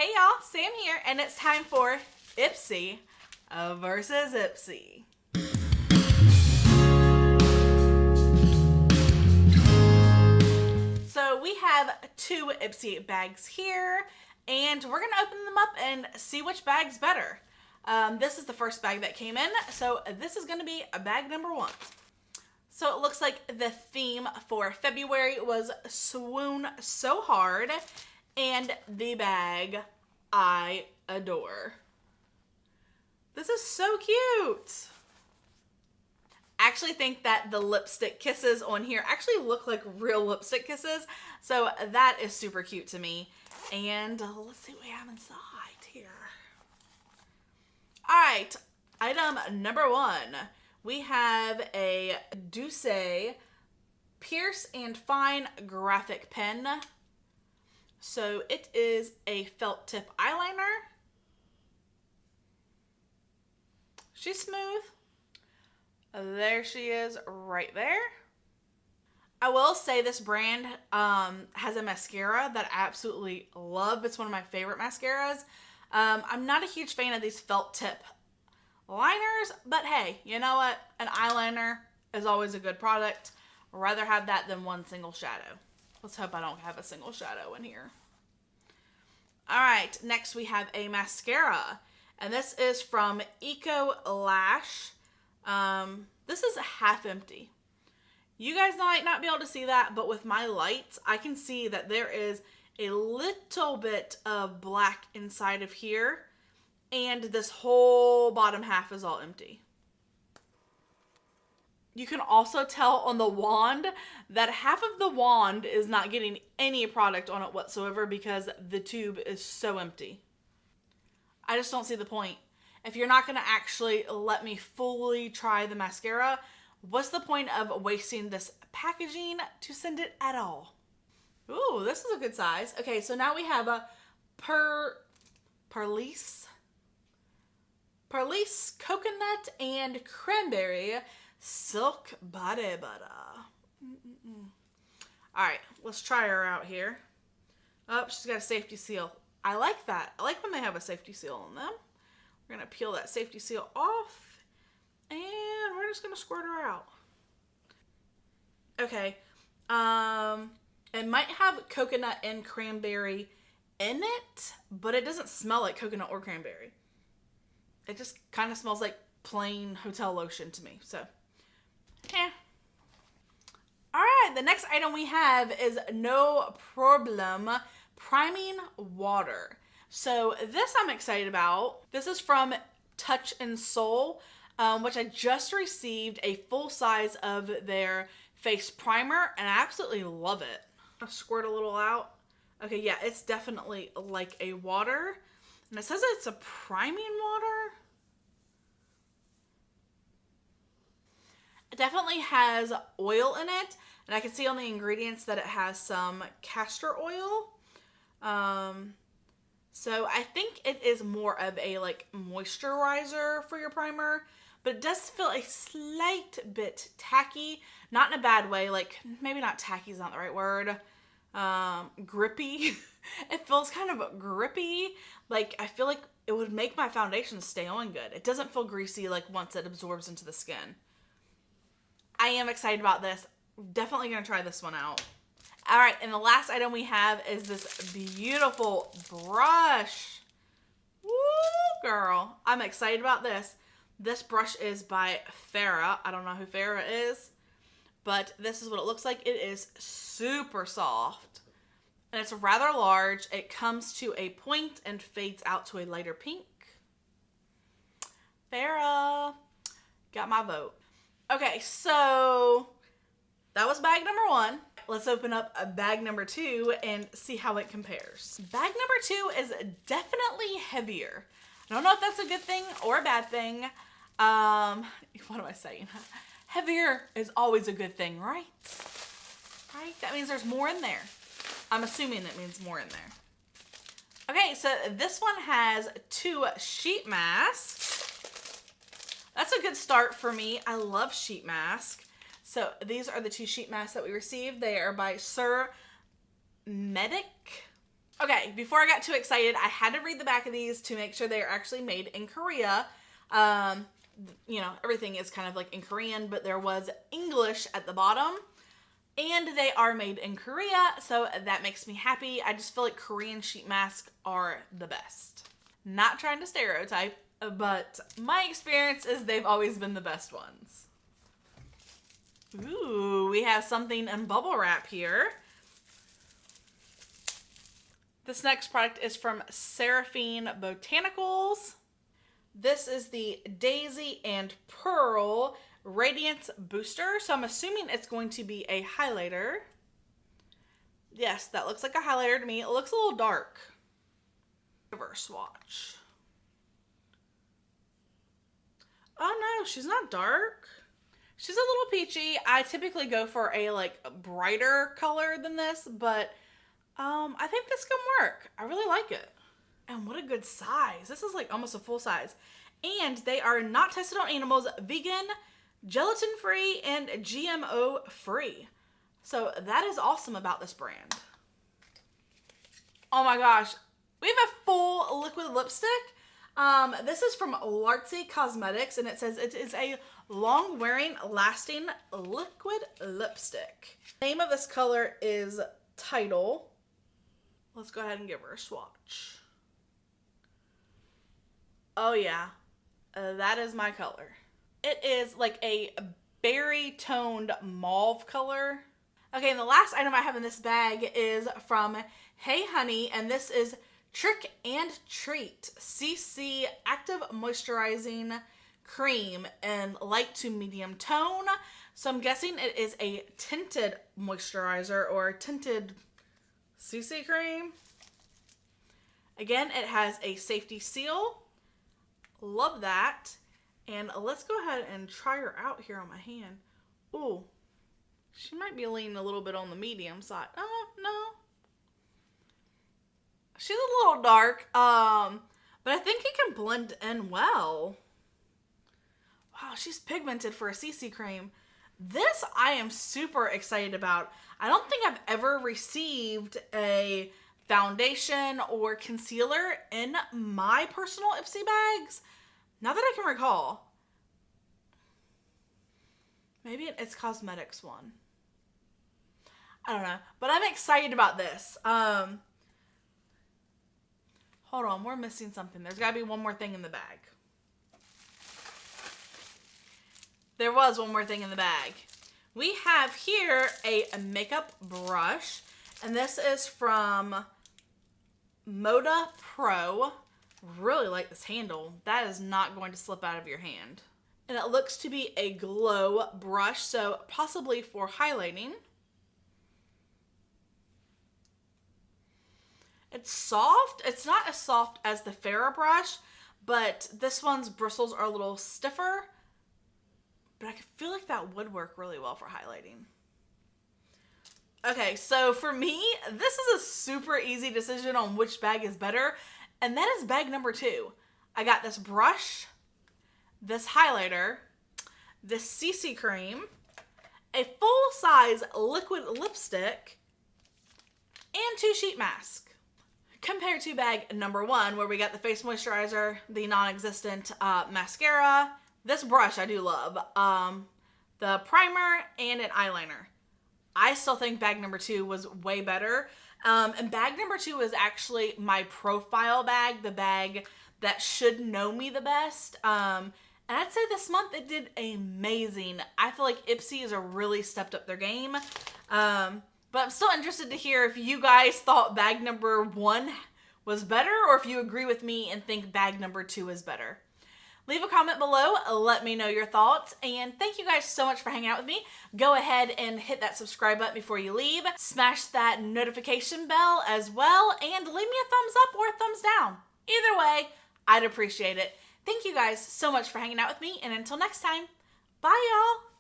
Hey y'all, Sam here, and it's time for Ipsy versus Ipsy. So we have two Ipsy bags here, and we're gonna open them up and see which bag's better. This is the first bag that came in, so this is gonna be bag number one. So it looks like the theme for February was Swoon So Hard, and the bag I adore. This is so cute. I actually think that the lipstick kisses on here actually look like real lipstick kisses, so that is super cute to me. And let's see what we have inside here. All right, item number one. We have a DOUCCE Pierce and Fine graphic pen. So it is a felt tip eyeliner. She's smooth. There she is right there. I will say this brand has a mascara that I absolutely love. It's one of my favorite mascaras. I'm not a huge fan of these felt tip liners, but hey, you know what? An eyeliner is always a good product. I'd rather have that than one single shadow. Let's hope I don't have a single shadow in here. All right, next we have a mascara, and this is from EYEKO Lash. This is half empty. You guys might not be able to see that, but with my lights, I can see that there is a little bit of black inside of here, and this whole bottom half is all empty. You can also tell on the wand that half of the wand is not getting any product on it whatsoever because the tube is so empty. I just don't see the point. If you're not going to actually let me fully try the mascara, what's the point of wasting this packaging to send it at all? Ooh, this is a good size. Okay, so now we have a PURLISSE Coconut and Cranberry Silk Body Butter. All right, let's try her out here. Oh, she's got a safety seal. I like that. I like when they have a safety seal on them. We're gonna peel that safety seal off, and we're just gonna squirt her out. Okay, it might have coconut and cranberry in it, but it doesn't smell like coconut or cranberry. It just kind of smells like plain hotel lotion to me, so. Yeah. All right, the next item we have is No Problem Priming Water. So this I'm excited about. This is from Touch and Soul, which I just received a full size of their face primer, and I absolutely love it. I'll squirt a little out. Okay, yeah, it's definitely like a water. And it says it's a priming water. It definitely has oil in it, and I can see on the ingredients that it has some castor oil. So I think it is more of a like moisturizer for your primer, but it does feel a slight bit tacky, not in a bad way, like maybe not tacky is not the right word, grippy. It feels kind of grippy, like I feel like it would make my foundation stay on good. It doesn't feel greasy like once it absorbs into the skin. I am excited about this. Definitely gonna try this one out. All right, and the last item we have is this beautiful brush. Woo, girl. I'm excited about this. This brush is by FARAH. I don't know who FARAH is, but this is what it looks like. It is super soft, and it's rather large. It comes to a point and fades out to a lighter pink. FARAH got my vote. Okay, so that was bag number one. Let's open up a bag number two and see how it compares. Bag number two is definitely heavier. I don't know if that's a good thing or a bad thing. What am I saying? Heavier is always a good thing, right? Right? That means there's more in there. I'm assuming that means more in there. Okay, so this one has two sheet masks. That's a good start for me. I love sheet mask. So these are the two sheet masks that we received. They are by SUR.MEDIC. Okay, before I got too excited, I had to read the back of these to make sure they are actually made in Korea. You know, everything is kind of like in Korean, but there was English at the bottom. And they are made in Korea, so that makes me happy. I just feel like Korean sheet masks are the best. Not trying to stereotype, but my experience is they've always been the best ones. Ooh, we have something in bubble wrap here. This next product is from Seraphine Botanicals. This is the Daisy and Pearl Radiance Booster. So I'm assuming it's going to be a highlighter. Yes, that looks like a highlighter to me. It looks a little dark. Reverse swatch. Oh no, she's not dark. She's a little peachy. I typically go for a like brighter color than this, but I think this can work. I really like it. And what a good size. This is like almost a full size. And they are not tested on animals, vegan, gelatin-free, and GMO-free. So that is awesome about this brand. Oh my gosh. We have a full liquid lipstick. This is from LARITZY Cosmetics, and it says it is a long-wearing, lasting liquid lipstick. The name of this color is Tidal. Let's go ahead and give her a swatch. Oh yeah, that is my color. It is like a berry toned mauve color. Okay, and the last item I have in this bag is from Hey Honey, and this is Trick and Treat CC Active Moisturizing Cream in light to medium tone. So I'm guessing it is a tinted moisturizer or tinted CC cream. Again, it has a safety seal. Love that. And let's go ahead and try her out here on my hand. Ooh, she might be leaning a little bit on the medium side. Oh, no. She's a little dark, but I think it can blend in well. Wow, she's pigmented for a CC cream. This I am super excited about. I don't think I've ever received a foundation or concealer in my personal Ipsy bags. Not that I can recall. Maybe it's cosmetics one. I don't know, but I'm excited about this. Hold on, we're missing something. There's gotta be one more thing in the bag. There was one more thing in the bag. We have here a makeup brush, and this is from Moda Pro. Really like this handle. That is not going to slip out of your hand. And it looks to be a glow brush, so possibly for highlighting. It's soft. It's not as soft as the FARAH brush, but this one's bristles are a little stiffer. But I feel like that would work really well for highlighting. Okay, so for me, this is a super easy decision on which bag is better, and that is bag number 2. I got this brush, this highlighter, this CC cream, a full-size liquid lipstick, and 2 sheet masks. Compared to bag number 1, where we got the face moisturizer, the non-existent mascara, this brush I do love, the primer, and an eyeliner. I still think bag number 2 was way better. And bag number 2 is actually my profile bag, the bag that should know me the best. And I'd say this month it did amazing. I feel like Ipsy has really stepped up their game. But I'm still interested to hear if you guys thought bag number 1 was better, or if you agree with me and think bag number 2 is better. Leave a comment below, let me know your thoughts, and thank you guys so much for hanging out with me. Go ahead and hit that subscribe button before you leave. Smash that notification bell as well, and leave me a thumbs up or a thumbs down. Either way, I'd appreciate it. Thank you guys so much for hanging out with me, and until next time, bye y'all!